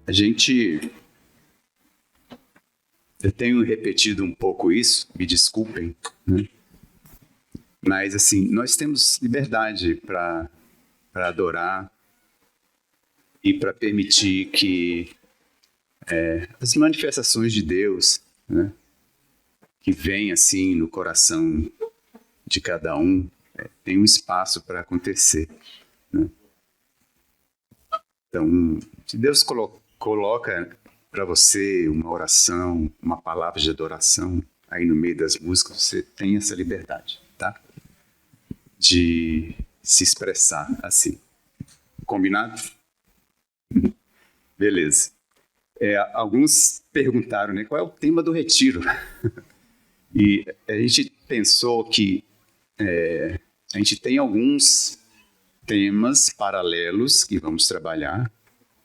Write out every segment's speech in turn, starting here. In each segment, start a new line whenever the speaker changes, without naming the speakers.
A gente... Eu tenho repetido um pouco isso, me desculpem, né? Mas, assim, nós temos liberdade para adorar e para permitir que as manifestações de Deus, né, que vêm, assim, no coração de cada um, tem um espaço para acontecer, né? Então, se Deus coloca para você uma oração, uma palavra de adoração aí no meio das músicas, você tem essa liberdade, tá? De se expressar assim. Combinado? Beleza. Alguns perguntaram, né, qual é o tema do retiro? E a gente pensou que a gente tem alguns temas paralelos que vamos trabalhar,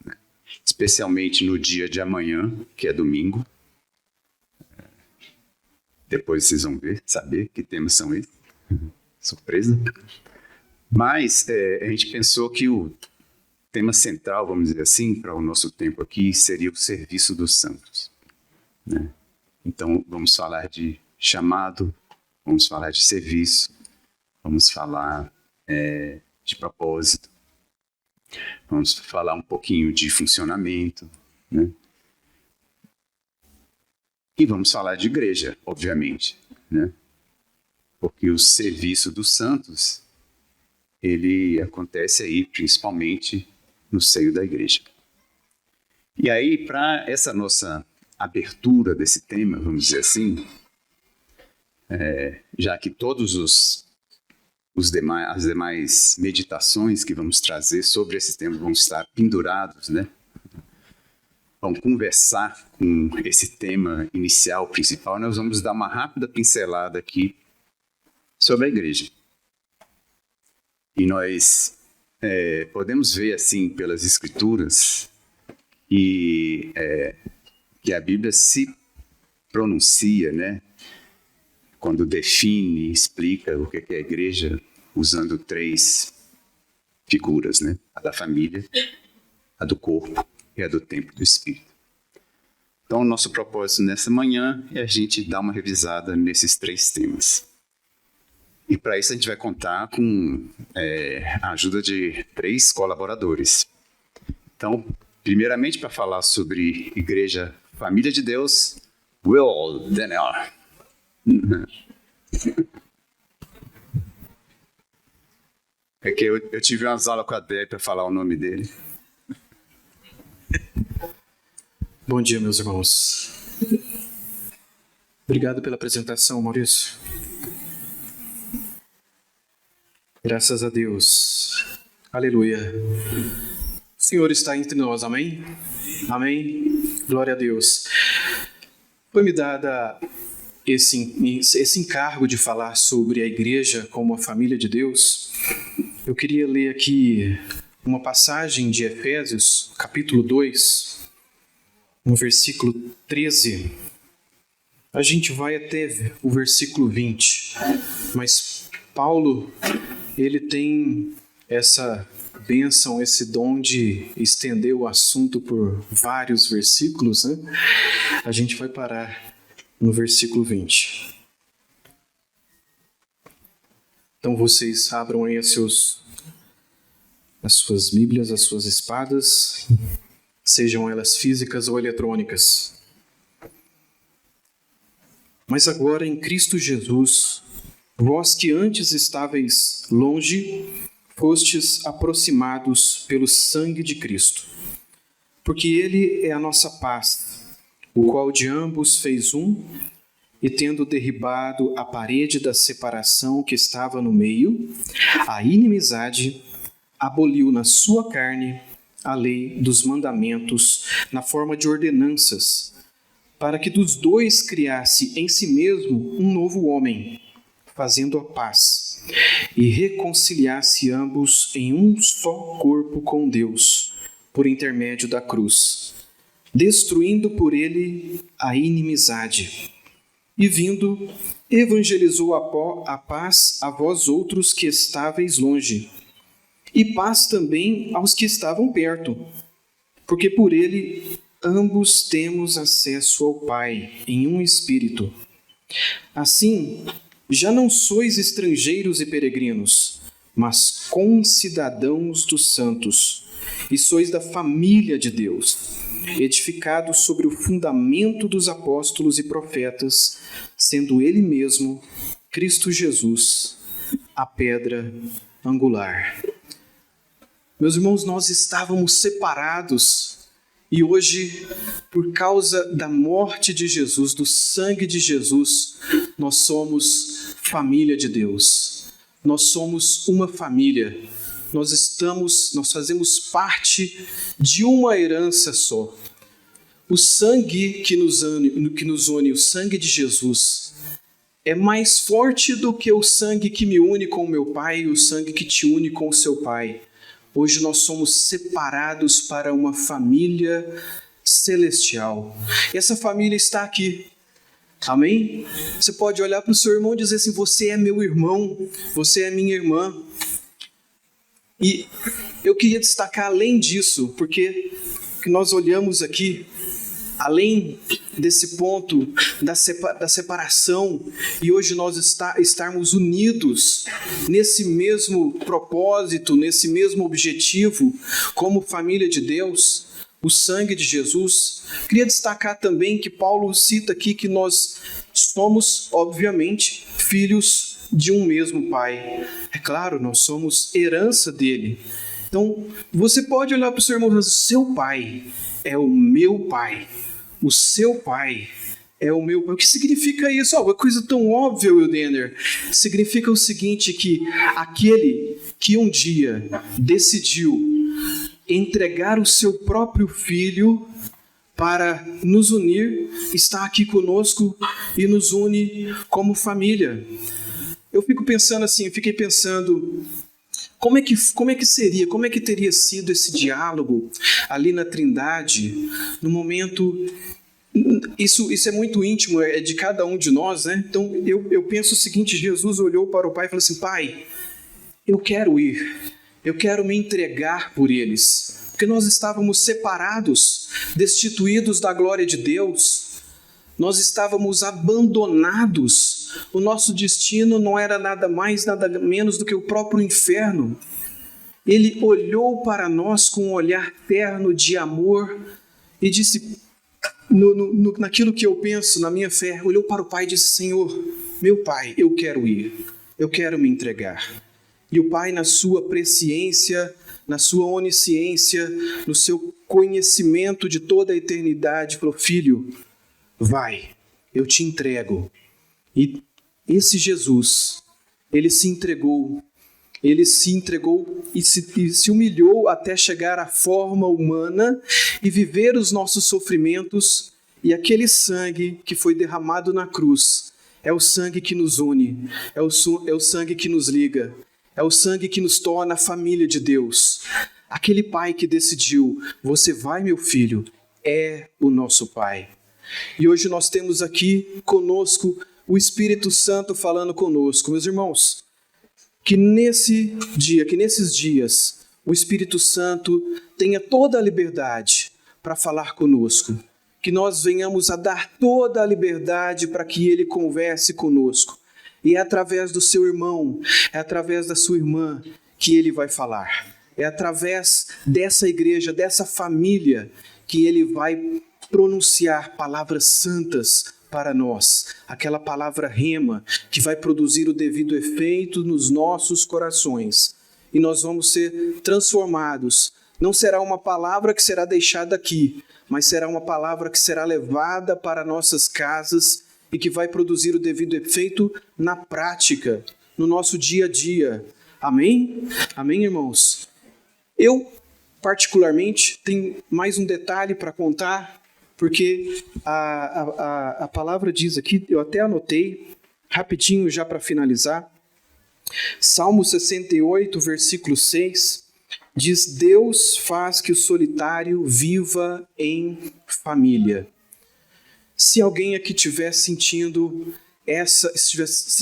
né, especialmente no dia de amanhã, que é domingo. Depois vocês vão saber que temas são esses. Surpresa. Mas a gente pensou que o tema central, vamos dizer assim, para o nosso tempo aqui, seria o serviço dos santos, né? Então, vamos falar de chamado, vamos falar de serviço, vamos falar de propósito, vamos falar um pouquinho de funcionamento, né? E vamos falar de igreja, obviamente, né? Porque o serviço dos santos, ele acontece aí principalmente no seio da igreja. E aí, para essa nossa abertura desse tema, vamos dizer assim, já que todos as demais meditações que vamos trazer sobre esse tema vão estar pendurados, né? Vão conversar com esse tema inicial, principal, nós vamos dar uma rápida pincelada aqui sobre a igreja. E nós podemos ver, assim, pelas Escrituras, que a Bíblia se pronuncia, né, quando define, explica o que é a igreja, usando 3 figuras, né? A da família, a do corpo e a do templo do Espírito. Então, o nosso propósito nessa manhã é a gente dar uma revisada nesses 3 temas. E para isso a gente vai contar com a ajuda de 3 colaboradores. Então, primeiramente, para falar sobre Igreja Família de Deus, Will Daniel. É que eu tive umas aulas com a Dé para falar o nome dele.
Bom dia, meus irmãos. Obrigado pela apresentação, Maurício. Graças a Deus. Aleluia. O Senhor está entre nós, amém? Amém? Glória a Deus. Foi-me dada esse encargo de falar sobre a igreja como a família de Deus. Eu queria ler aqui uma passagem de Efésios, capítulo 2, no versículo 13. A gente vai até o versículo 20, mas Paulo, ele tem essa bênção, esse dom de estender o assunto por vários versículos, né? A gente vai parar no versículo 20. Então vocês abram aí as suas Bíblias, as suas espadas, sejam elas físicas ou eletrônicas. Mas agora em Cristo Jesus, vós que antes estáveis longe, fostes aproximados pelo sangue de Cristo. Porque Ele é a nossa paz, o qual de ambos fez um, e tendo derribado a parede da separação que estava no meio, a inimizade, aboliu na sua carne a lei dos mandamentos na forma de ordenanças, para que dos dois criasse em si mesmo um novo homem, fazendo a paz, e reconciliasse ambos em um só corpo com Deus, por intermédio da cruz, destruindo por ele a inimizade. E vindo, evangelizou a paz a vós outros que estáveis longe, e paz também aos que estavam perto, porque por ele ambos temos acesso ao Pai em um Espírito. Assim, já não sois estrangeiros e peregrinos, mas concidadãos dos santos, e sois da família de Deus, edificados sobre o fundamento dos apóstolos e profetas, sendo Ele mesmo, Cristo Jesus, a pedra angular. Meus irmãos, nós estávamos separados e hoje, por causa da morte de Jesus, do sangue de Jesus, nós somos família de Deus. Nós somos uma família. Nós fazemos parte de uma herança só. O sangue que nos une, o sangue de Jesus, é mais forte do que o sangue que me une com o meu pai e o sangue que te une com o seu pai. Hoje nós somos separados para uma família celestial. E essa família está aqui. Amém? Você pode olhar para o seu irmão e dizer assim: você é meu irmão, você é minha irmã. E eu queria destacar além disso, porque nós olhamos aqui, além desse ponto da separação, e hoje nós estarmos unidos nesse mesmo propósito, nesse mesmo objetivo, como família de Deus, o sangue de Jesus. Queria destacar também que Paulo cita aqui que nós somos, obviamente, filhos de um mesmo Pai. É claro, nós somos herança dele. Então, você pode olhar para o seu irmão e dizer: seu pai é o meu pai. O seu pai é o meu pai. O que significa isso? Uma coisa tão óbvia, Wildener. Significa o seguinte, que aquele que um dia decidiu entregar o seu próprio filho para nos unir, está aqui conosco e nos une como família. Eu fiquei pensando, como é que teria sido esse diálogo ali na Trindade, no momento. Isso é muito íntimo, é de cada um de nós, né? Então eu penso o seguinte: Jesus olhou para o Pai e falou assim: Pai, eu quero ir, eu quero me entregar por eles, porque nós estávamos separados, destituídos da glória de Deus, nós estávamos abandonados. O nosso destino não era nada mais, nada menos do que o próprio inferno. Ele olhou para nós com um olhar terno de amor e disse, naquilo que eu penso, na minha fé, olhou para o Pai e disse: Senhor, meu Pai, eu quero ir, eu quero me entregar. E o Pai, na sua presciência, na sua onisciência, no seu conhecimento de toda a eternidade, falou: Filho, vai, eu te entrego. E esse Jesus, ele se entregou e se humilhou até chegar à forma humana e viver os nossos sofrimentos. E aquele sangue que foi derramado na cruz é o sangue que nos une, é o sangue que nos liga, é o sangue que nos torna a família de Deus. Aquele Pai que decidiu: você vai, meu filho, é o nosso Pai. E hoje nós temos aqui conosco o Espírito Santo falando conosco. Meus irmãos, que nesses dias, o Espírito Santo tenha toda a liberdade para falar conosco. Que nós venhamos a dar toda a liberdade para que Ele converse conosco. E é através do seu irmão, é através da sua irmã que Ele vai falar. É através dessa igreja, dessa família, que Ele vai pronunciar palavras santas para nós, aquela palavra rema que vai produzir o devido efeito nos nossos corações, e nós vamos ser transformados. Não será uma palavra que será deixada aqui, mas será uma palavra que será levada para nossas casas e que vai produzir o devido efeito na prática, no nosso dia a dia. Amém? Amém, irmãos? Eu, particularmente, tenho mais um detalhe para contar, porque a palavra diz aqui, eu até anotei, rapidinho já para finalizar, Salmo 68, versículo 6, diz: Deus faz que o solitário viva em família. Se alguém aqui estiver se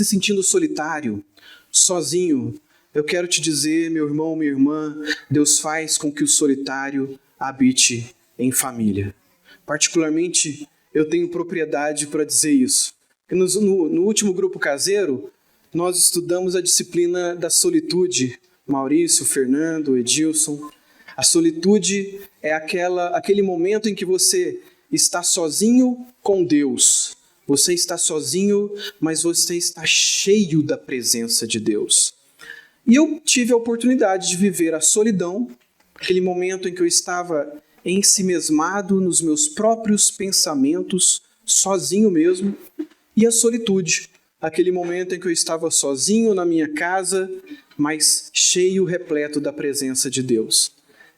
sentindo solitário, sozinho, eu quero te dizer, meu irmão, minha irmã, Deus faz com que o solitário habite em família. Particularmente, eu tenho propriedade para dizer isso. No último grupo caseiro, nós estudamos a disciplina da solitude. Maurício, Fernando, Edilson. A solitude é aquele momento em que você está sozinho com Deus. Você está sozinho, mas você está cheio da presença de Deus. E eu tive a oportunidade de viver a solidão, aquele momento em que eu estava ensimesmado nos meus próprios pensamentos, sozinho mesmo, e a solitude, aquele momento em que eu estava sozinho na minha casa, mas cheio, repleto da presença de Deus.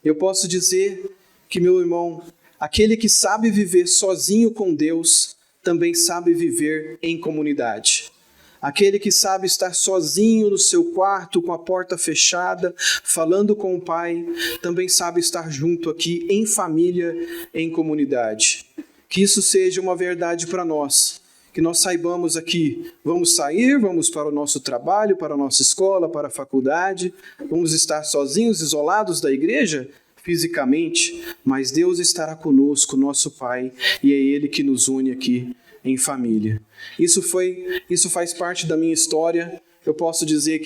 Eu posso dizer que, meu irmão, aquele que sabe viver sozinho com Deus, também sabe viver em comunidade. Aquele que sabe estar sozinho no seu quarto, com a porta fechada, falando com o Pai, também sabe estar junto aqui, em família, em comunidade. Que isso seja uma verdade para nós. Que nós saibamos aqui, vamos sair, vamos para o nosso trabalho, para a nossa escola, para a faculdade, vamos estar sozinhos, isolados da igreja, fisicamente, mas Deus estará conosco, nosso Pai, e é Ele que nos une aqui em família. Isso faz parte da minha história, eu posso dizer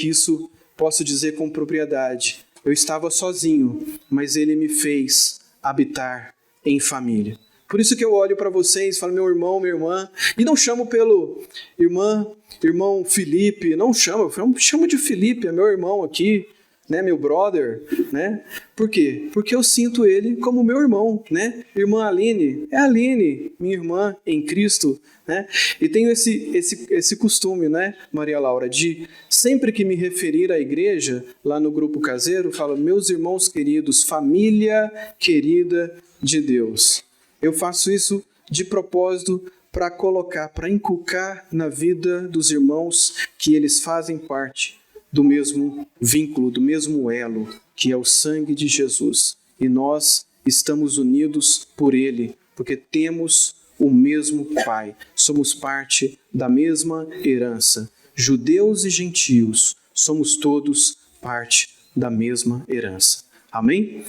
com propriedade. Eu estava sozinho, mas Ele me fez habitar em família. Por isso que eu olho para vocês, falo meu irmão, minha irmã, e não chamo pelo irmão Felipe, não chamo de Felipe, é meu irmão aqui, né, meu brother, né? Por quê? Porque eu sinto ele como meu irmão, né? Irmã Aline, é a Aline, minha irmã em Cristo, né? E tenho esse costume, né, Maria Laura, de sempre que me referir à igreja, lá no grupo caseiro, falo, meus irmãos queridos, família querida de Deus. Eu faço isso de propósito para inculcar na vida dos irmãos que eles fazem parte do mesmo vínculo, do mesmo elo, que é o sangue de Jesus. E nós estamos unidos por Ele, porque temos o mesmo Pai. Somos parte da mesma herança. Judeus e gentios, somos todos parte da mesma herança. Amém?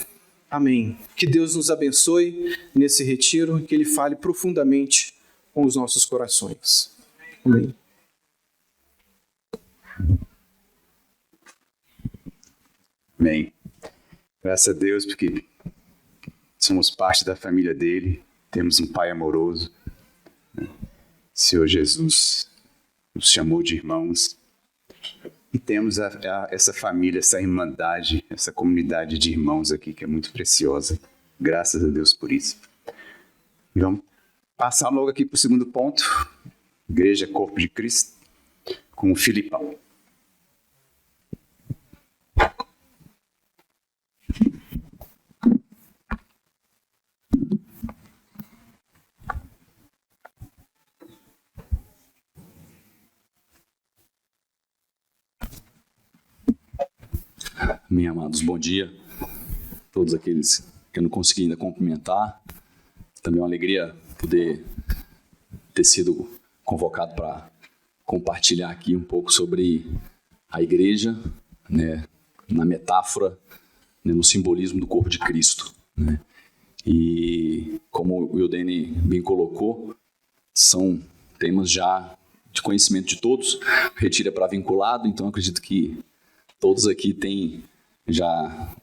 Amém. Que Deus nos abençoe nesse retiro, que Ele fale profundamente com os nossos corações. Amém.
Amém. Graças a Deus, porque somos parte da família dele, temos um Pai amoroso. O Senhor Jesus nos chamou de irmãos. E temos essa família, essa irmandade, essa comunidade de irmãos aqui que é muito preciosa. Graças a Deus por isso. E vamos passar logo aqui para o segundo ponto. Igreja, Corpo de Cristo, com o Filipão.
Amém, amados, bom dia. Todos aqueles que eu não consegui ainda cumprimentar. Também é uma alegria poder ter sido convocado para compartilhar aqui um pouco sobre a igreja, né, na metáfora, né, no simbolismo do corpo de Cristo, né. E como o Eudene bem colocou, são temas já de conhecimento de todos. O retiro é para vinculado, então eu acredito que todos aqui têm já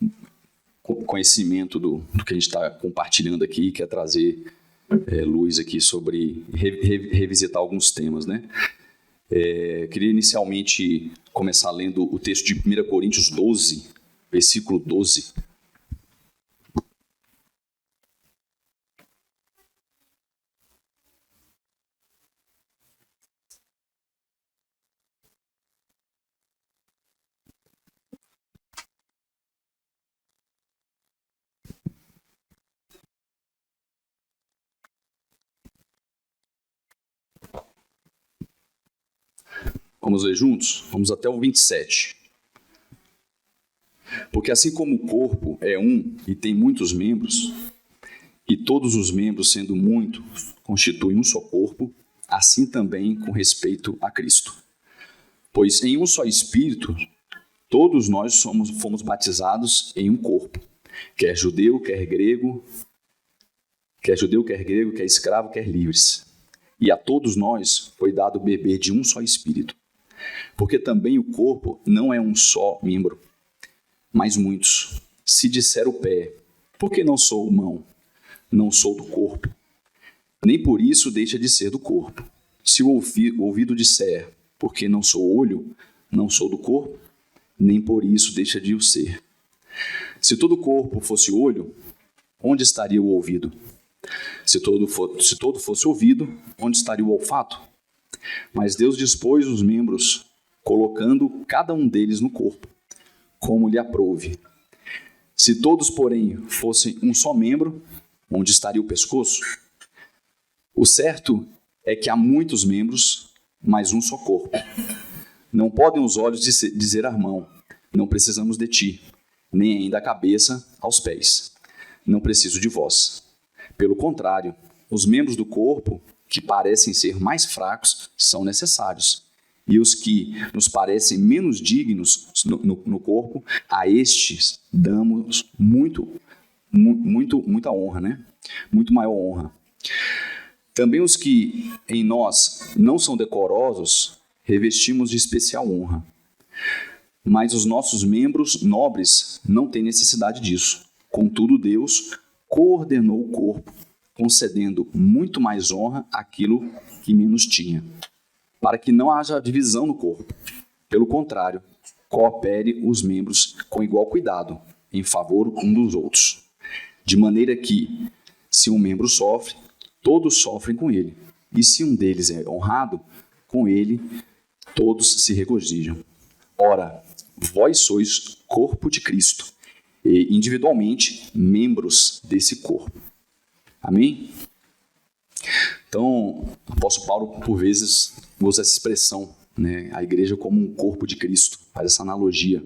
conhecimento do que a gente está compartilhando aqui, que é trazer luz aqui sobre revisitar alguns temas, né? Queria inicialmente começar lendo o texto de 1 Coríntios 12, versículo 12. Vamos ler juntos? Vamos até o 27. Porque assim como o corpo é um e tem muitos membros, e todos os membros, sendo muitos, constituem um só corpo, assim também com respeito a Cristo. Pois em um só Espírito todos nós fomos batizados em um corpo, quer judeu, quer grego, quer escravo, quer livres. E a todos nós foi dado beber de um só espírito. Porque também o corpo não é um só membro, mas muitos. Se disser o pé, por que não sou mão? Não sou do corpo. Nem por isso deixa de ser do corpo. Se o ouvido disser, por que não sou olho? Não sou do corpo. Nem por isso deixa de o ser. Se todo o corpo fosse olho, onde estaria o ouvido? Se todo fosse ouvido, onde estaria o olfato? Mas Deus dispôs os membros, colocando cada um deles no corpo, como lhe aprouve. Se todos, porém, fossem um só membro, onde estaria o pescoço? O certo é que há muitos membros, mas um só corpo. Não podem os olhos dizer à mão, não precisamos de ti, nem ainda a cabeça aos pés. Não preciso de vós. Pelo contrário, os membros do corpo, que parecem ser mais fracos, são necessários. E os que nos parecem menos dignos no corpo, a estes damos muita honra, né? Muito maior honra. Também os que em nós não são decorosos, revestimos de especial honra. Mas os nossos membros nobres não têm necessidade disso. Contudo, Deus coordenou o corpo, concedendo muito mais honra àquilo que menos tinha, para que não haja divisão no corpo. Pelo contrário, coopere os membros com igual cuidado, em favor um dos outros. De maneira que, se um membro sofre, todos sofrem com ele. E se um deles é honrado, com ele todos se regozijam. Ora, vós sois corpo de Cristo, e individualmente membros desse corpo. Amém? Então, o apóstolo Paulo, por vezes, usa essa expressão, né? A igreja como um corpo de Cristo, faz essa analogia.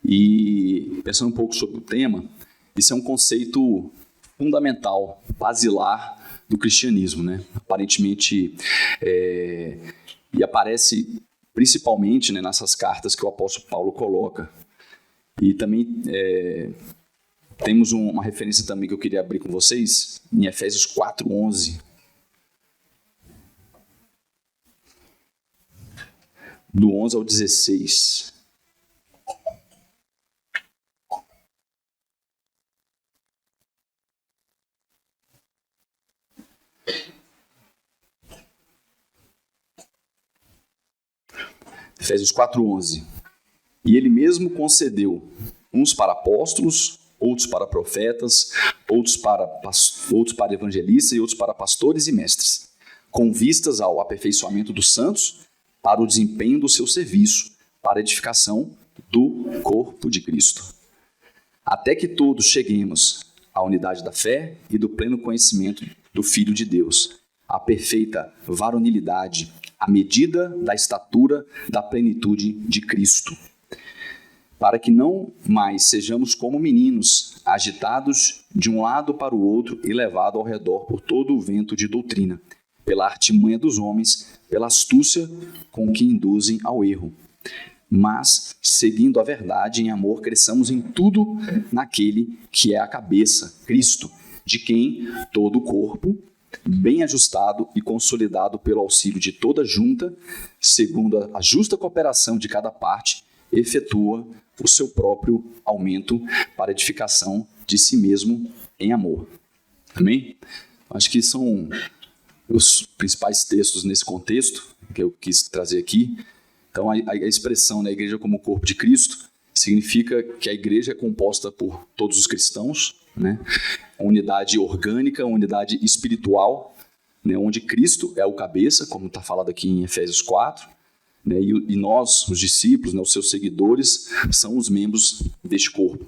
E, pensando um pouco sobre o tema, isso é um conceito fundamental, basilar do cristianismo, né? Aparentemente, e aparece principalmente, né, nessas cartas que o apóstolo Paulo coloca. E também temos uma referência também que eu queria abrir com vocês, em Efésios 4:11. Do 11 ao 16. Efésios 4:11. E ele mesmo concedeu uns para apóstolos, outros para profetas, outros para evangelistas e outros para pastores e mestres, com vistas ao aperfeiçoamento dos santos, para o desempenho do seu serviço, para a edificação do corpo de Cristo. Até que todos cheguemos à unidade da fé e do pleno conhecimento do Filho de Deus, à perfeita varonilidade, à medida da estatura da plenitude de Cristo, para que não mais sejamos como meninos, agitados de um lado para o outro e levados ao redor por todo o vento de doutrina, pela artimanha dos homens, pela astúcia com que induzem ao erro. Mas, seguindo a verdade em amor, cresçamos em tudo naquele que é a cabeça, Cristo, de quem todo o corpo, bem ajustado e consolidado pelo auxílio de toda junta, segundo a justa cooperação de cada parte, efetua o seu próprio aumento para edificação de si mesmo em amor. Amém? Acho que são os principais textos nesse contexto que eu quis trazer aqui. Então, a expressão, né, a igreja como corpo de Cristo, significa que a igreja é composta por todos os cristãos, né? Uma unidade orgânica, uma unidade espiritual, né, onde Cristo é o cabeça, como está falado aqui em Efésios 4, né, e nós, os discípulos, né, os seus seguidores, são os membros deste corpo.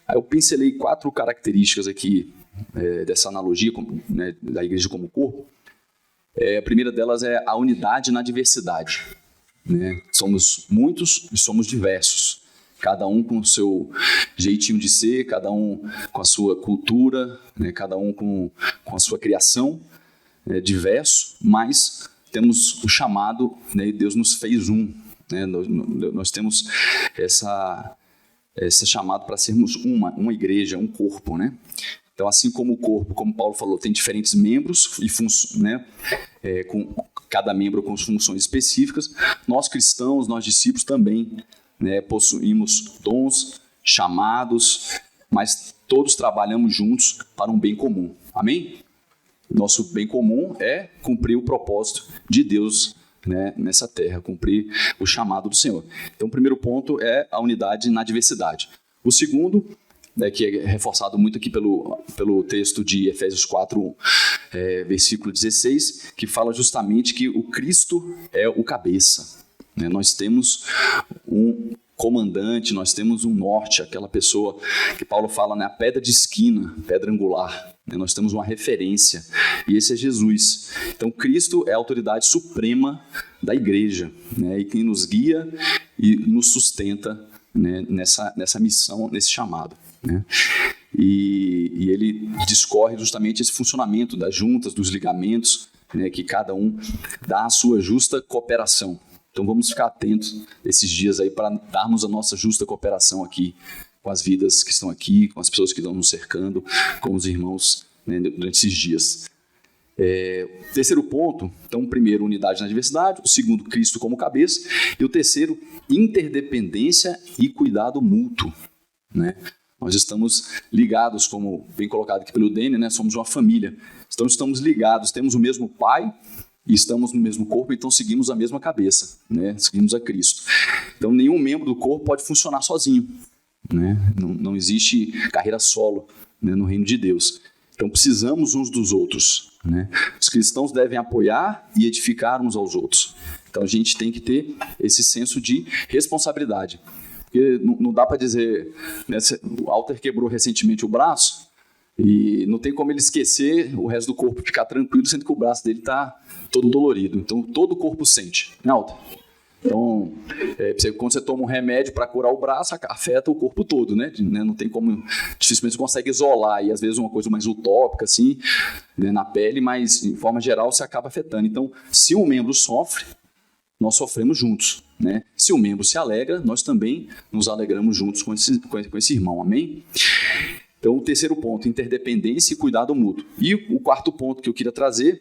Aí eu pincelei 4 características aqui dessa analogia, né, da igreja como corpo. A primeira delas é a unidade na diversidade. Né? Somos muitos e somos diversos, cada um com o seu jeitinho de ser, cada um com a sua cultura, né? Cada um com a sua criação, diverso, mas temos o chamado, né? Deus nos fez um, né? Nós temos esse chamado para sermos uma igreja, um corpo, né? Então, assim como o corpo, como Paulo falou, tem diferentes membros e né, com cada membro com funções específicas, nós cristãos, nós discípulos também, né, possuímos dons, chamados, mas todos trabalhamos juntos para um bem comum. Amém? Nosso bem comum é cumprir o propósito de Deus, né, nessa terra, cumprir o chamado do Senhor. Então, o primeiro ponto é a unidade na diversidade. O segundo, que é reforçado muito aqui pelo texto de Efésios 4, versículo 16, que fala justamente que o Cristo é o cabeça. Né? Nós temos um comandante, nós temos um norte, aquela pessoa que Paulo fala, né, a pedra de esquina, pedra angular. Né? Nós temos uma referência, e esse é Jesus. Então, Cristo é a autoridade suprema da igreja, né? E quem nos guia e nos sustenta, né, nessa missão, nesse chamado. Né? E ele discorre justamente esse funcionamento das juntas, dos ligamentos, né, que cada um dá a sua justa cooperação. Então vamos ficar atentos esses dias aí para darmos a nossa justa cooperação aqui com as vidas que estão aqui, com as pessoas que estão nos cercando, com os irmãos, né, durante esses dias. Terceiro ponto, então, o primeiro, unidade na diversidade, o segundo, Cristo como cabeça, e o terceiro, interdependência e cuidado mútuo, né? Nós estamos ligados, como bem colocado aqui pelo Dene, né? Somos uma família, então estamos ligados, temos o mesmo Pai e estamos no mesmo corpo, então seguimos a mesma cabeça, né? Seguimos a Cristo. Então nenhum membro do corpo pode funcionar sozinho, né? Não existe carreira solo, né, no reino de Deus. Então precisamos uns dos outros, né? Os cristãos devem apoiar e edificar uns aos outros. Então a gente tem que ter esse senso de responsabilidade. Porque não dá para dizer, né, o Walter quebrou recentemente o braço e não tem como ele esquecer o resto do corpo, ficar tranquilo, sendo que o braço dele está todo dolorido. Então todo o corpo sente, né, Walter? Então, quando você toma um remédio para curar o braço, afeta o corpo todo, né? Não tem como, dificilmente você consegue isolar, e às vezes uma coisa mais utópica, assim, né, na pele, mas de forma geral você acaba afetando. Então, se um membro sofre, nós sofremos juntos, né? Se um membro se alegra, nós também nos alegramos juntos com esse irmão, amém? Então, o terceiro ponto, interdependência e cuidado mútuo. E o quarto ponto que eu queria trazer,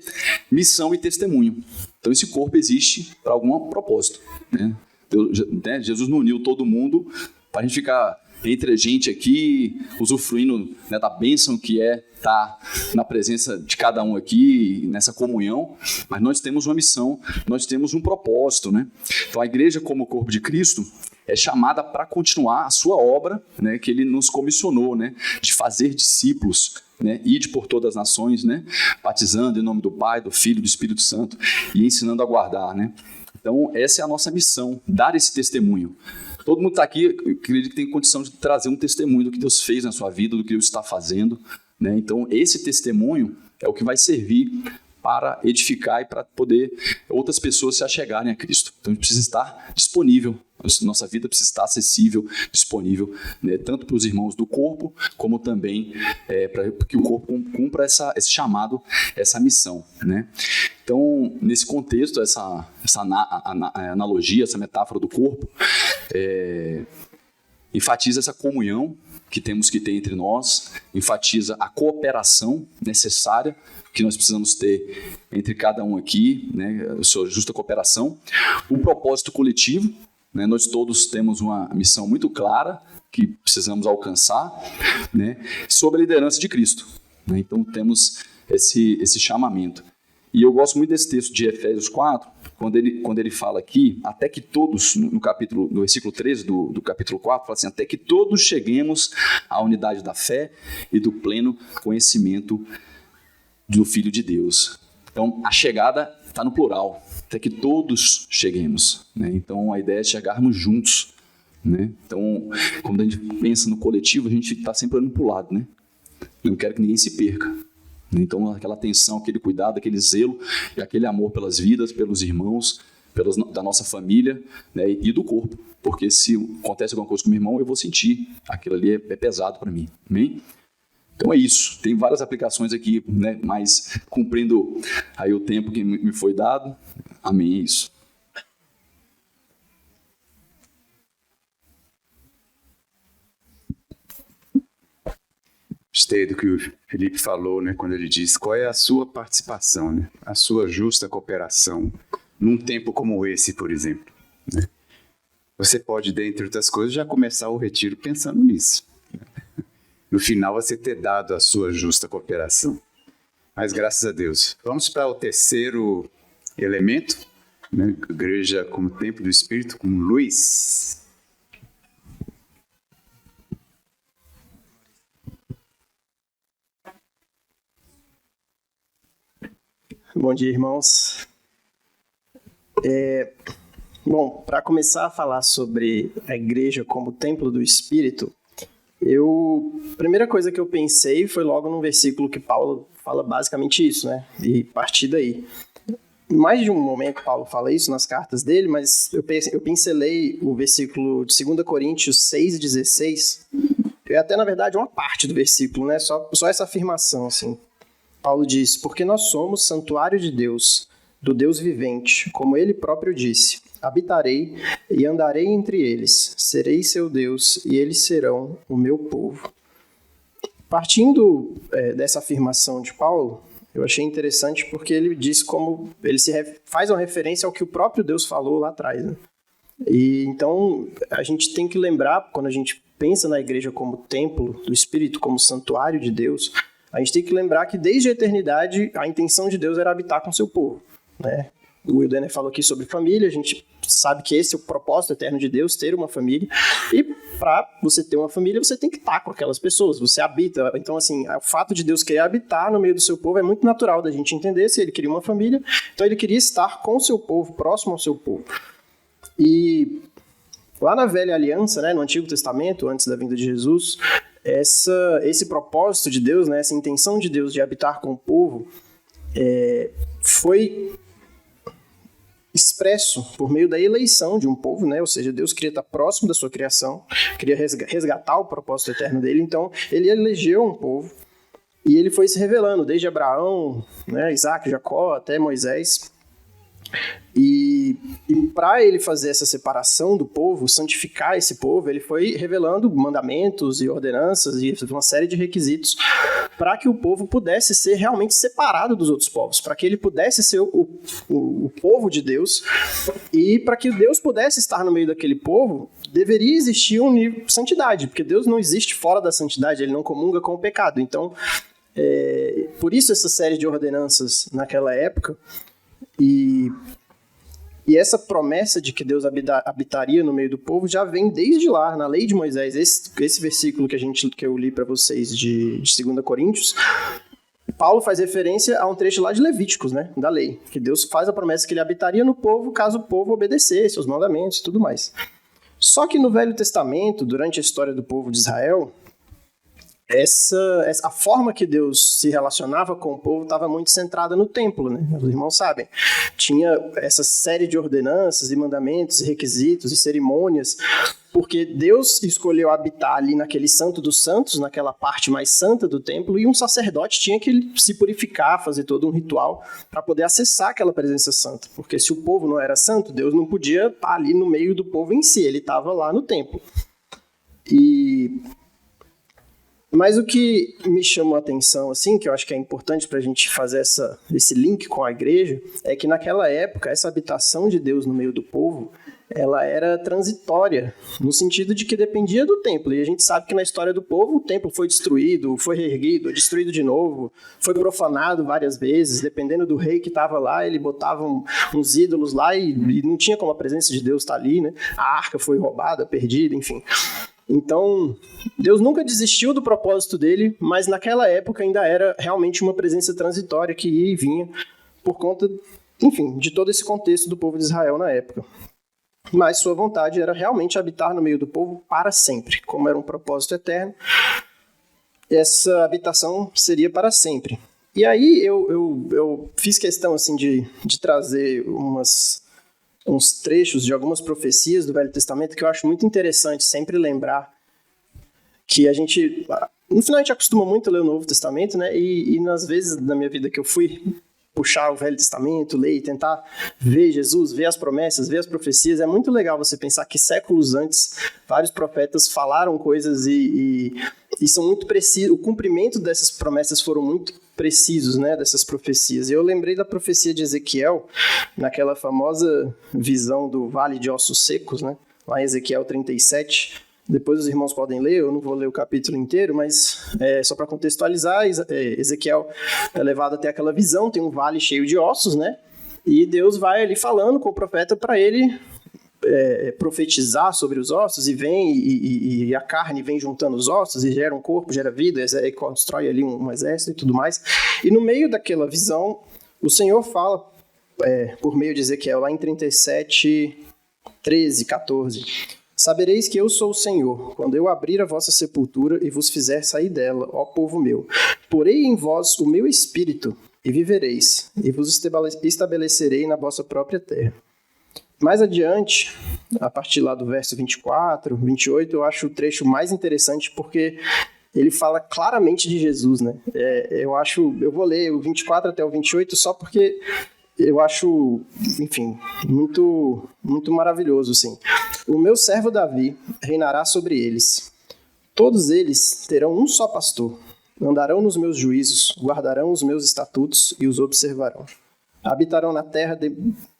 missão e testemunho. Então, esse corpo existe para algum propósito, né? Jesus não uniu todo mundo para a gente ficar entre a gente aqui, usufruindo, né, da bênção que é estar na presença de cada um aqui, nessa comunhão, mas nós temos uma missão, nós temos um propósito, né? Então, a igreja, como o corpo de Cristo, é chamada para continuar a sua obra, né, que ele nos comissionou, né, de fazer discípulos, né, ide por todas as nações, né, batizando em nome do Pai, do Filho e do Espírito Santo e ensinando a guardar, né? Então, essa é a nossa missão, dar esse testemunho. Todo mundo está aqui, eu acredito que tem condição de trazer um testemunho do que Deus fez na sua vida, do que Deus está fazendo, né? Então, esse testemunho é o que vai servir para edificar e para poder outras pessoas se achegarem a Cristo. Então, a gente precisa estar disponível, nossa vida precisa estar acessível, disponível, né, tanto para os irmãos do corpo, como também para que o corpo cumpra esse chamado, essa missão, né? Então, nesse contexto, essa analogia, essa metáfora do corpo, enfatiza essa comunhão que temos que ter entre nós, enfatiza a cooperação necessária que nós precisamos ter entre cada um aqui, né, a sua justa cooperação, o propósito coletivo, né, nós todos temos uma missão muito clara que precisamos alcançar, né, sob a liderança de Cristo, né? Então temos esse chamamento. E eu gosto muito desse texto de Efésios 4, quando ele fala aqui, até que todos, no versículo 13 do capítulo 4, fala assim, até que todos cheguemos à unidade da fé e do pleno conhecimento do Filho de Deus. Então, a chegada está no plural, até que todos cheguemos, né? Então, a ideia é chegarmos juntos, né? Então, quando a gente pensa no coletivo, a gente está sempre olhando para o lado, né? Eu não quero que ninguém se perca. Então, aquela atenção, aquele cuidado, aquele zelo e aquele amor pelas vidas, pelos irmãos, da nossa família, né, e do corpo. Porque se acontece alguma coisa com o meu irmão, eu vou sentir. Aquilo ali é pesado para mim. Amém? Então é isso. Tem várias aplicações aqui, né, mas cumprindo aí o tempo que me foi dado. Amém, é isso.
gostei do que o Felipe falou, né, quando ele disse qual é a sua participação, né, a sua justa cooperação num tempo como esse, por exemplo. Né? Você pode, dentre outras coisas, já começar o retiro pensando nisso. No final, você ter dado a sua justa cooperação. Mas graças a Deus. Vamos para o terceiro elemento, né? Igreja como templo do Espírito, com Luiz.
Bom dia, irmãos. Bom, para começar a falar sobre a igreja como templo do Espírito, a primeira coisa que eu pensei foi logo num versículo que Paulo fala basicamente isso, né? E partir daí. Em mais de um momento Paulo fala isso nas cartas dele, mas eu pincelei o versículo de 2 Coríntios 6,16. É até, na verdade, uma parte do versículo, né? Só essa afirmação, assim. Paulo diz, porque nós somos santuário de Deus, do Deus vivente, como ele próprio disse, habitarei e andarei entre eles, serei seu Deus e eles serão o meu povo. Partindo dessa afirmação de Paulo, eu achei interessante porque ele diz como, ele faz uma referência ao que o próprio Deus falou lá atrás, né? E então a gente tem que lembrar, quando a gente pensa na igreja como templo do Espírito, como santuário de Deus, a gente tem que lembrar que desde a eternidade a intenção de Deus era habitar com seu povo, né? O Wildener falou aqui sobre família, a gente sabe que esse é o propósito eterno de Deus, ter uma família, e para você ter uma família, você tem que estar com aquelas pessoas, você habita. Então, assim, o fato de Deus querer habitar no meio do seu povo é muito natural da gente entender. Se ele queria uma família, então ele queria estar com o seu povo, próximo ao seu povo. E lá na Velha Aliança, né, no Antigo Testamento, antes da vinda de Jesus, esse propósito de Deus, né, essa intenção de Deus de habitar com o povo, foi expresso por meio da eleição de um povo, né? Ou seja, Deus queria estar próximo da sua criação, queria resgatar o propósito eterno dele, então ele elegeu um povo e ele foi se revelando, desde Abraão, né, Isaac, Jacó, até Moisés. E para ele fazer essa separação do povo, santificar esse povo, ele foi revelando mandamentos e ordenanças e uma série de requisitos para que o povo pudesse ser realmente separado dos outros povos, para que ele pudesse ser o povo de Deus, e para que Deus pudesse estar no meio daquele povo, deveria existir um nível de santidade, porque Deus não existe fora da santidade, ele não comunga com o pecado. Então, por isso essa série de ordenanças naquela época. E essa promessa de que Deus habitaria no meio do povo já vem desde lá, na lei de Moisés. Esse versículo que eu li para vocês de 2 Coríntios, Paulo faz referência a um trecho lá de Levíticos, né, da lei, que Deus faz a promessa que ele habitaria no povo caso o povo obedecesse aos mandamentos e tudo mais. Só que no Velho Testamento, durante a história do povo de Israel, a forma que Deus se relacionava com o povo estava muito centrada no templo, né? Os irmãos sabem. Tinha essa série de ordenanças e mandamentos, e requisitos e cerimônias, porque Deus escolheu habitar ali naquele Santo dos Santos, naquela parte mais santa do templo, e um sacerdote tinha que se purificar, fazer todo um ritual para poder acessar aquela presença santa. Porque se o povo não era santo, Deus não podia estar ali no meio do povo em si, ele estava lá no templo. Mas o que me chamou a atenção, assim, que eu acho que é importante para a gente fazer esse link com a igreja, é que naquela época, essa habitação de Deus no meio do povo, ela era transitória, no sentido de que dependia do templo. E a gente sabe que na história do povo, o templo foi destruído, foi reerguido, destruído de novo, foi profanado várias vezes. Dependendo do rei que estava lá, ele botava uns ídolos lá e não tinha como a presença de Deus estar ali, né? A arca foi roubada, perdida, enfim. Então, Deus nunca desistiu do propósito dele, mas naquela época ainda era realmente uma presença transitória que ia e vinha por conta, enfim, de todo esse contexto do povo de Israel na época. Mas sua vontade era realmente habitar no meio do povo para sempre. Como era um propósito eterno, essa habitação seria para sempre. E aí eu fiz questão assim, de trazer uns trechos de algumas profecias do Velho Testamento que eu acho muito interessante sempre lembrar que a gente, no final a gente acostuma muito a ler o Novo Testamento, né? E nas vezes da minha vida que eu fui puxar o Velho Testamento, ler e tentar ver Jesus, ver as promessas, ver as profecias, é muito legal você pensar que séculos antes vários profetas falaram coisas e e são muito precisos. O cumprimento dessas promessas foram muito precisos, né, dessas profecias. E eu lembrei da profecia de Ezequiel, naquela famosa visão do Vale de Ossos Secos, né, lá em Ezequiel 37. Depois os irmãos podem ler, eu não vou ler o capítulo inteiro, mas só para contextualizar, Ezequiel é levado até aquela visão, tem um vale cheio de ossos, né? E Deus vai ali falando com o profeta para ele profetizar sobre os ossos, e vem e a carne vem juntando os ossos e gera um corpo, gera vida, e constrói ali um exército e tudo mais. E no meio daquela visão, o Senhor fala por meio de Ezequiel, lá em 37, 13, 14... Sabereis que eu sou o Senhor, quando eu abrir a vossa sepultura e vos fizer sair dela, ó povo meu. Porei em vós o meu espírito, e vivereis, e vos estabelecerei na vossa própria terra. Mais adiante, a partir lá do verso 24, 28, eu acho o trecho mais interessante, porque ele fala claramente de Jesus, né? Eu vou ler o 24 até o 28 só porque eu acho, enfim, muito, muito maravilhoso, assim. O meu servo Davi reinará sobre eles. Todos eles terão um só pastor. Andarão nos meus juízos, guardarão os meus estatutos e os observarão. Habitarão na terra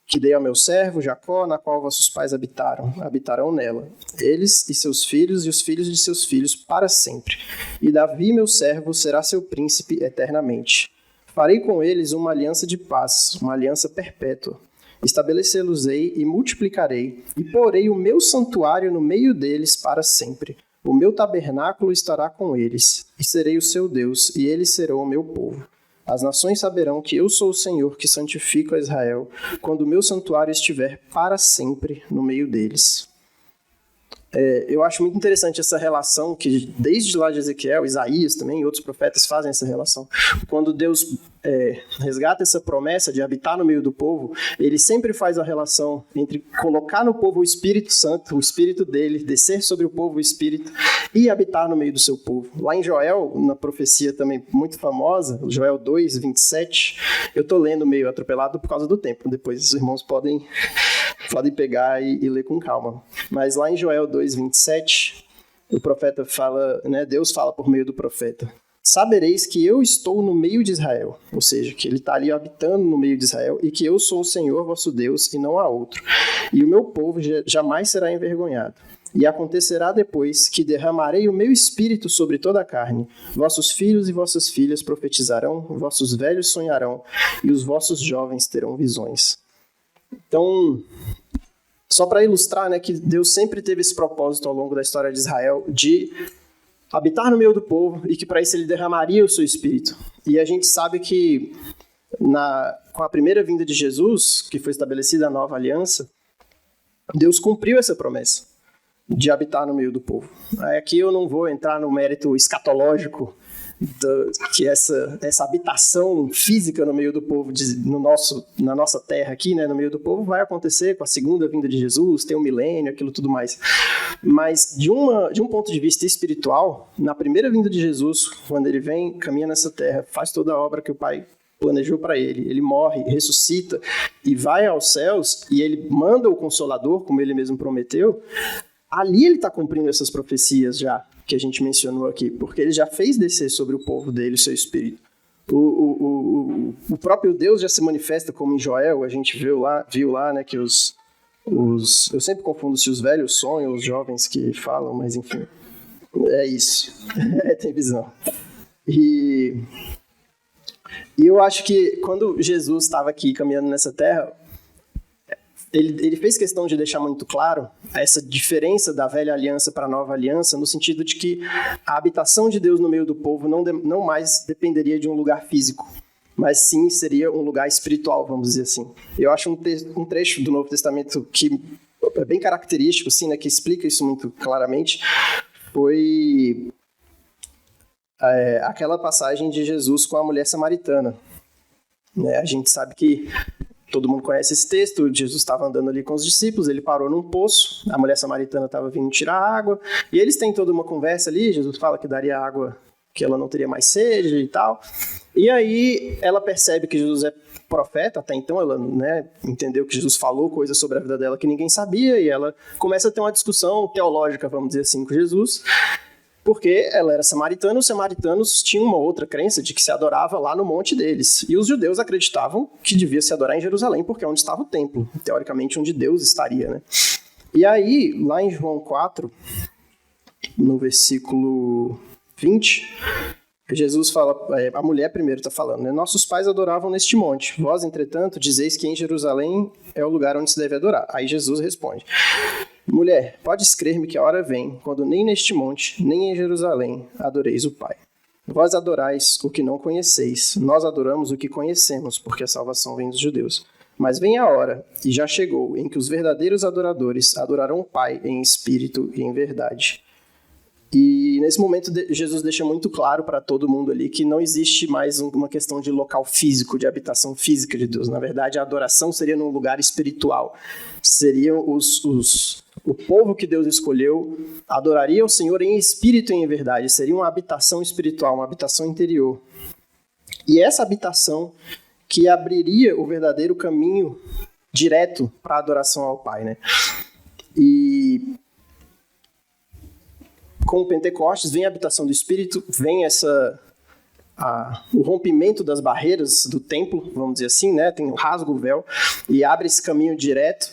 que dei ao meu servo Jacó, na qual vossos pais habitaram. Habitarão nela, eles e seus filhos e os filhos de seus filhos para sempre. E Davi, meu servo, será seu príncipe eternamente. Farei com eles uma aliança de paz, uma aliança perpétua. Estabelecê-los-ei e multiplicarei, e porei o meu santuário no meio deles para sempre. O meu tabernáculo estará com eles, e serei o seu Deus, e eles serão o meu povo. As nações saberão que eu sou o Senhor que santifico a Israel, quando o meu santuário estiver para sempre no meio deles. Eu acho muito interessante essa relação que, desde lá de Ezequiel, Isaías também, e outros profetas fazem essa relação. Quando Deus resgata essa promessa de habitar no meio do povo, ele sempre faz a relação entre colocar no povo o Espírito Santo, o Espírito dele, descer sobre o povo o Espírito e habitar no meio do seu povo. Lá em Joel, na profecia também muito famosa, Joel 2, 27, eu estou lendo meio atropelado por causa do tempo, depois os irmãos podem pegar e ler com calma. Mas lá em Joel 2, 27, o profeta fala, né, Deus fala por meio do profeta: sabereis que eu estou no meio de Israel, ou seja, que ele está ali habitando no meio de Israel, e que eu sou o Senhor vosso Deus e não há outro. E o meu povo jamais será envergonhado. E acontecerá depois que derramarei o meu espírito sobre toda a carne. Vossos filhos e vossas filhas profetizarão, vossos velhos sonharão, e os vossos jovens terão visões. Então, só para ilustrar, né, que Deus sempre teve esse propósito ao longo da história de Israel de habitar no meio do povo, e que para isso ele derramaria o seu espírito. E a gente sabe que com a primeira vinda de Jesus, que foi estabelecida a nova aliança, Deus cumpriu essa promessa de habitar no meio do povo. Aqui eu não vou entrar no mérito escatológico que essa habitação física no meio do povo, na nossa terra aqui, né, no meio do povo, vai acontecer com a segunda vinda de Jesus, tem um milênio, aquilo tudo mais. Mas de um ponto de vista espiritual, na primeira vinda de Jesus, quando ele vem, caminha nessa terra, faz toda a obra que o Pai planejou para ele, ele morre, ressuscita e vai aos céus, e ele manda o Consolador, como ele mesmo prometeu. Ali ele está cumprindo essas profecias já, que a gente mencionou aqui, porque ele já fez descer sobre o povo dele o seu espírito. O próprio Deus já se manifesta, como em Joel, a gente viu lá, né, que eu sempre confundo se os velhos sonham ou os jovens que falam, mas enfim, é isso, tem visão. E eu acho que quando Jesus estava aqui caminhando nessa terra, ele fez questão de deixar muito claro essa diferença da velha aliança para a nova aliança, no sentido de que a habitação de Deus no meio do povo não mais dependeria de um lugar físico, mas sim seria um lugar espiritual, vamos dizer assim. Eu acho um trecho do Novo Testamento que é bem característico, assim, né, que explica isso muito claramente, foi aquela passagem de Jesus com a mulher samaritana. Né, a gente sabe que todo mundo conhece esse texto. Jesus estava andando ali com os discípulos, ele parou num poço, a mulher samaritana estava vindo tirar água, e eles têm toda uma conversa ali. Jesus fala que daria água, que ela não teria mais sede e tal. E aí ela percebe que Jesus é profeta, até então ela, né, entendeu que Jesus falou coisas sobre a vida dela que ninguém sabia, e ela começa a ter uma discussão teológica, vamos dizer assim, com Jesus. porque ela era samaritana, os samaritanos tinham uma outra crença de que se adorava lá no monte deles. E os judeus acreditavam que devia se adorar em Jerusalém, porque é onde estava o templo, teoricamente onde Deus estaria, né? E aí, lá em João 4, no versículo 20, Jesus fala, a mulher primeiro está falando, né? Nossos pais adoravam neste monte. Vós, entretanto, dizeis que em Jerusalém é o lugar onde se deve adorar. Aí Jesus responde: mulher, podes crer-me que a hora vem, quando nem neste monte, nem em Jerusalém adoreis o Pai. Vós adorais o que não conheceis, nós adoramos o que conhecemos, porque a salvação vem dos judeus. Mas vem a hora, e já chegou, em que os verdadeiros adoradores adorarão o Pai em espírito e em verdade. E nesse momento Jesus deixa muito claro para todo mundo ali que não existe mais uma questão de local físico, de habitação física de Deus. Na verdade, a adoração seria num lugar espiritual. Seriam o povo que Deus escolheu adoraria o Senhor em espírito e em verdade. Seria uma habitação espiritual, uma habitação interior. E essa habitação que abriria o verdadeiro caminho direto para a adoração ao Pai, né? E com o Pentecostes vem a habitação do Espírito, vem o rompimento das barreiras do templo, vamos dizer assim, né? Tem o rasgo o véu e abre esse caminho direto.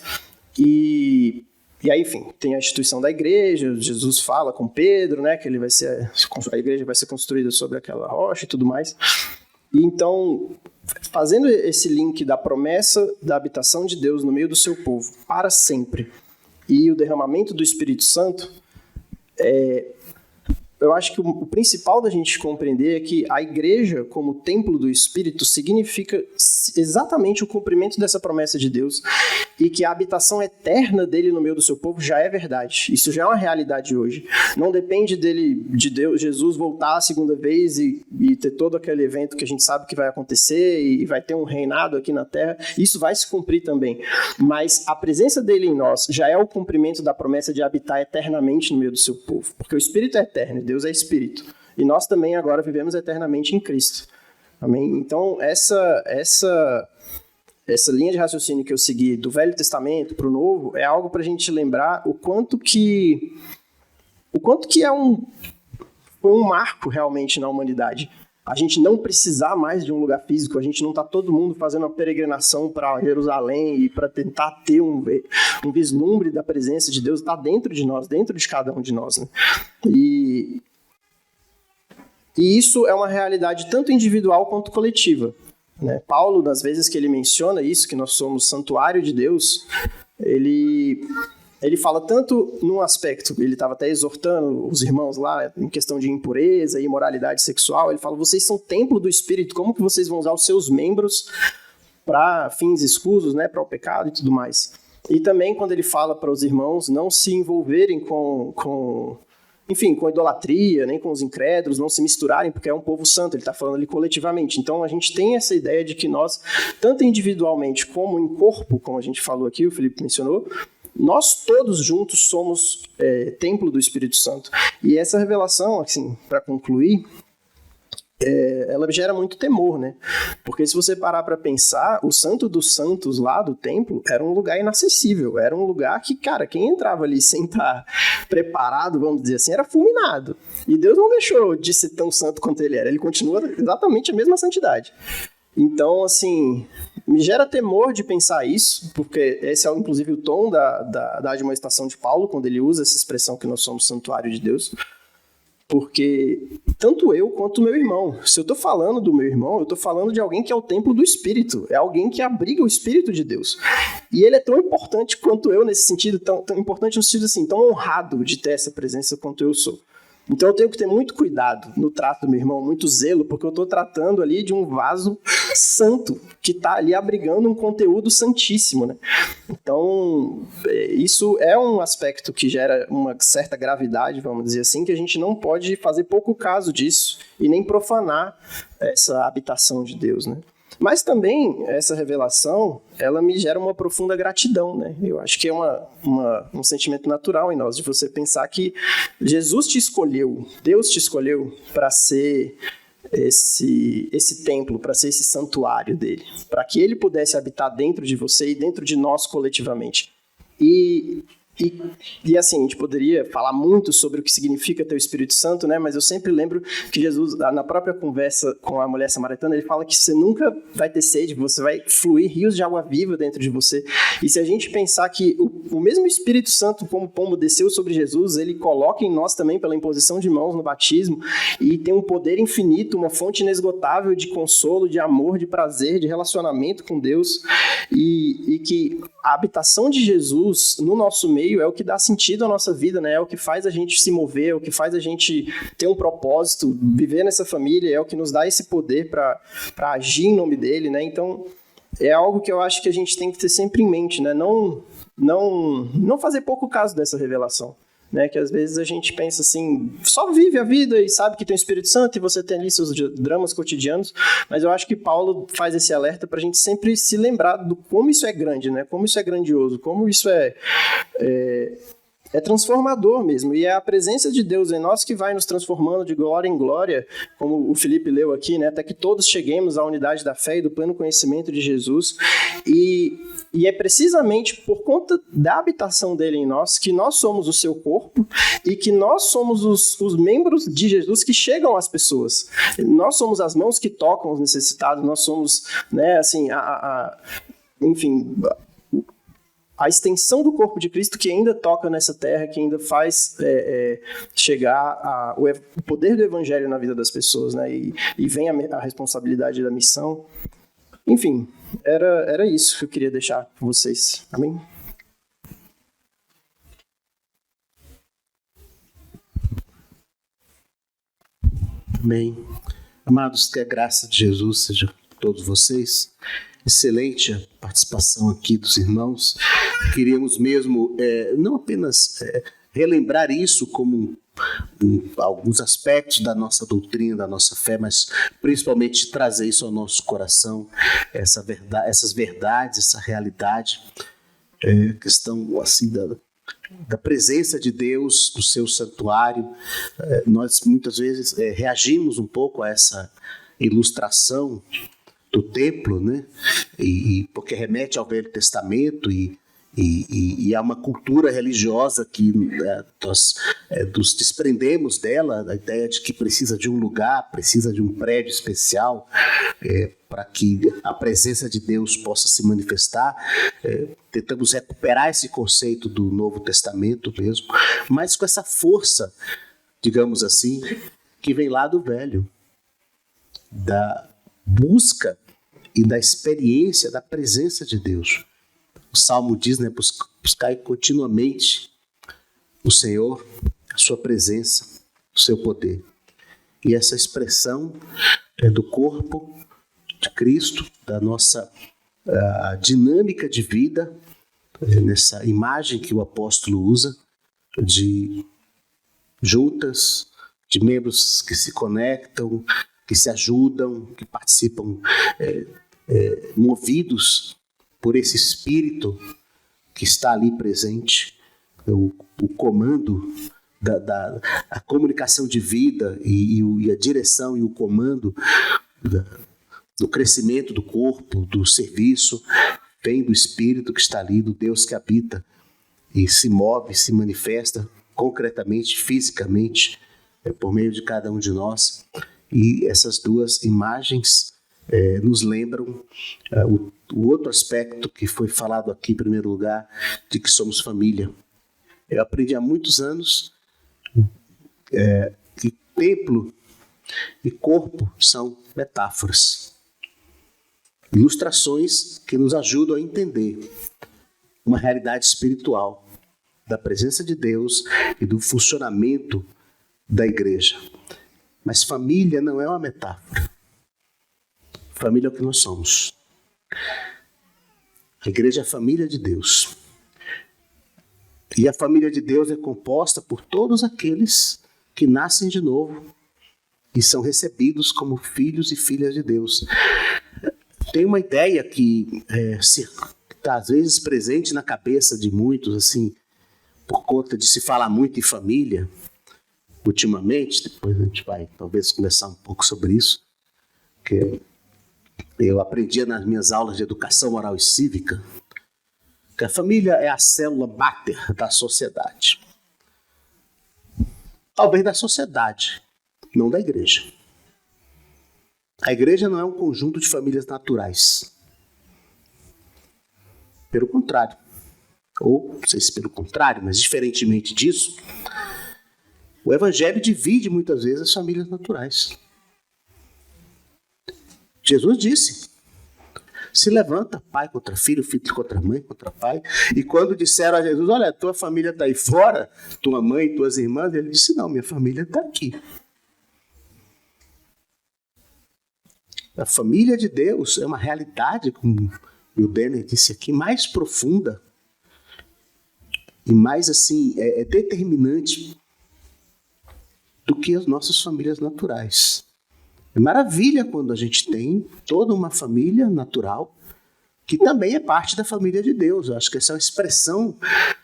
E aí, enfim, tem a instituição da igreja. Jesus fala com Pedro, né? Que a igreja vai ser construída sobre aquela rocha e tudo mais. E então, fazendo esse link da promessa da habitação de Deus no meio do seu povo para sempre e o derramamento do Espírito Santo, eu acho que o principal da gente compreender é que a igreja, como templo do Espírito, significa exatamente o cumprimento dessa promessa de Deus e que a habitação eterna dele no meio do seu povo já é verdade. Isso já é uma realidade hoje. Não depende de Deus, Jesus voltar a segunda vez e ter todo aquele evento que a gente sabe que vai acontecer e vai ter um reinado aqui na terra. Isso vai se cumprir também. Mas a presença dele em nós já é o cumprimento da promessa de habitar eternamente no meio do seu povo. Porque o Espírito é eterno. Deus é Espírito. E nós também agora vivemos eternamente em Cristo. Amém? Então, essa linha de raciocínio que eu segui do Velho Testamento para o Novo é algo para a gente lembrar o quanto que foi um marco realmente na humanidade. A gente não precisar mais de um lugar físico, a gente não está todo mundo fazendo uma peregrinação para Jerusalém e para tentar ter um vislumbre da presença de Deus, está dentro de nós, dentro de cada um de nós, né? E isso é uma realidade tanto individual quanto coletiva, né? Paulo, das vezes que ele menciona isso, que nós somos santuário de Deus, ele fala tanto num aspecto, ele estava até exortando os irmãos lá em questão de impureza e imoralidade sexual, ele fala, vocês são templo do Espírito, como que vocês vão usar os seus membros para fins escusos, né, para o pecado e tudo mais. E também quando ele fala para os irmãos não se envolverem com idolatria, nem com os incrédulos, não se misturarem, porque é um povo santo, ele está falando ali coletivamente. Então a gente tem essa ideia de que nós, tanto individualmente como em corpo, como a gente falou aqui, o Felipe mencionou, nós todos juntos somos templo do Espírito Santo. E essa revelação, assim, para concluir, ela gera muito temor, né? Porque se você parar para pensar, o Santo dos Santos lá do templo era um lugar inacessível, era um lugar que, cara, quem entrava ali sem estar preparado, vamos dizer assim, era fulminado. E Deus não deixou de ser tão santo quanto ele era, ele continua exatamente a mesma santidade. Então, assim, me gera temor de pensar isso, porque esse é, inclusive, o tom da admoestação de Paulo, quando ele usa essa expressão que nós somos santuário de Deus. Porque tanto eu quanto o meu irmão, se eu estou falando do meu irmão, eu estou falando de alguém que é o templo do Espírito, é alguém que abriga o Espírito de Deus. E ele é tão importante quanto eu nesse sentido, tão importante no sentido assim, tão honrado de ter essa presença quanto eu sou. Então eu tenho que ter muito cuidado no trato do meu irmão, muito zelo, porque eu estou tratando ali de um vaso santo, que está ali abrigando um conteúdo santíssimo, né? Então, isso é um aspecto que gera uma certa gravidade, vamos dizer assim, que a gente não pode fazer pouco caso disso e nem profanar essa habitação de Deus, né? Mas também, essa revelação, ela me gera uma profunda gratidão, né? Eu acho que é um sentimento natural em nós, de você pensar que Jesus te escolheu, Deus te escolheu para ser esse templo, para ser esse santuário dele, para que ele pudesse habitar dentro de você e dentro de nós coletivamente. E E assim, a gente poderia falar muito sobre o que significa ter o Espírito Santo, né? Mas eu sempre lembro que Jesus, na própria conversa com a mulher samaritana, ele fala que você nunca vai ter sede, você vai fluir rios de água viva dentro de você. E se a gente pensar que o mesmo Espírito Santo, como pombo, desceu sobre Jesus, ele coloca em nós também pela imposição de mãos no batismo, e tem um poder infinito, uma fonte inesgotável de consolo, de amor, de prazer, de relacionamento com Deus, e que a habitação de Jesus no nosso meio é o que dá sentido à nossa vida, né? É o que faz a gente se mover, é o que faz a gente ter um propósito, viver nessa família, é o que nos dá esse poder para agir em nome dele, né? Então, é algo que eu acho que a gente tem que ter sempre em mente, né? Não fazer pouco caso dessa revelação, né? Que às vezes a gente pensa assim, só vive a vida e sabe que tem o Espírito Santo e você tem ali seus dramas cotidianos, mas eu acho que Paulo faz esse alerta para a gente sempre se lembrar do como isso é grande, né? Como isso é grandioso, como isso é transformador mesmo, e é a presença de Deus em nós que vai nos transformando de glória em glória, como o Felipe leu aqui, né? Até que todos cheguemos à unidade da fé e do pleno conhecimento de Jesus, e é precisamente por conta da habitação dele em nós que nós somos o seu corpo e que nós somos os membros de Jesus que chegam às pessoas. Nós somos as mãos que tocam os necessitados, nós somos, né, assim, enfim, a extensão do corpo de Cristo que ainda toca nessa terra, que ainda faz chegar o poder do evangelho na vida das pessoas, né? E vem a responsabilidade da missão. Enfim, era isso que eu queria deixar com vocês. Amém?
Amém. Amados, que a graça de Jesus seja com todos vocês. Excelente a participação aqui dos irmãos. Queríamos mesmo não apenas relembrar isso como alguns aspectos da nossa doutrina, da nossa fé, mas principalmente trazer isso ao nosso coração, essas verdades, essa realidade, questão assim da presença de Deus no seu santuário. Nós muitas vezes reagimos um pouco a essa ilustração do templo, né? Porque remete ao Velho Testamento e há uma cultura religiosa que nós nos desprendemos dela, da ideia de que precisa de um lugar, precisa de um prédio especial para que a presença de Deus possa se manifestar. Tentamos recuperar esse conceito do Novo Testamento mesmo, mas com essa força, digamos assim, que vem lá do Velho, da busca e da experiência da presença de Deus. O Salmo diz, né, buscai continuamente o Senhor, a sua presença, o seu poder. E essa expressão do corpo de Cristo, da nossa dinâmica de vida, nessa imagem que o apóstolo usa, de juntas, de membros que se conectam, que se ajudam, que participam, movidos por esse Espírito que está ali presente, o comando, a comunicação de vida e a direção e o comando do crescimento do corpo, do serviço, vem do Espírito que está ali, do Deus que habita e se move, se manifesta concretamente, fisicamente, por meio de cada um de nós. E essas duas imagens nos lembram o outro aspecto que foi falado aqui em primeiro lugar, de que somos família. Eu aprendi há muitos anos que templo e corpo são metáforas, ilustrações que nos ajudam a entender uma realidade espiritual da presença de Deus e do funcionamento da igreja. Mas família não é uma metáfora. Família é o que nós somos. A igreja é a família de Deus. E a família de Deus é composta por todos aqueles que nascem de novo e são recebidos como filhos e filhas de Deus. Tem uma ideia que está às vezes presente na cabeça de muitos, assim, por conta de se falar muito em família ultimamente. Depois a gente vai talvez conversar um pouco sobre isso, que eu aprendia nas minhas aulas de educação moral e cívica, Que a família é a célula máter da sociedade. Talvez da sociedade, não da igreja. A igreja não é um conjunto de famílias naturais. Pelo contrário. Ou, não sei se pelo contrário, mas diferentemente disso, o evangelho divide muitas vezes as famílias naturais. Jesus disse, se levanta pai contra filho, filho contra mãe, contra pai. E quando disseram a Jesus, olha, tua família está aí fora, tua mãe, tuas irmãs, ele disse, não, minha família está aqui. A família de Deus é uma realidade, como o Denner disse aqui, mais profunda e mais assim, determinante do que as nossas famílias naturais. É maravilha quando a gente tem toda uma família natural que também é parte da família de Deus. Eu acho que essa é uma expressão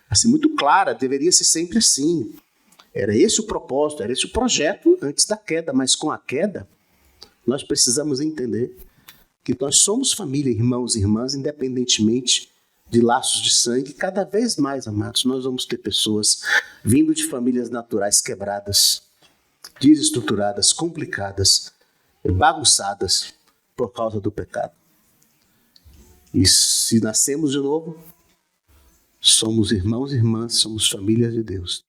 assim, muito clara, deveria ser sempre assim. Era esse o propósito, era esse o projeto antes da queda, mas com a queda, nós precisamos entender que nós somos família, irmãos e irmãs, independentemente de laços de sangue. Cada vez mais, amados, nós vamos ter pessoas vindo de famílias naturais quebradas, desestruturadas, complicadas, bagunçadas por causa do pecado. E se nascemos de novo, somos irmãos e irmãs, somos família de Deus.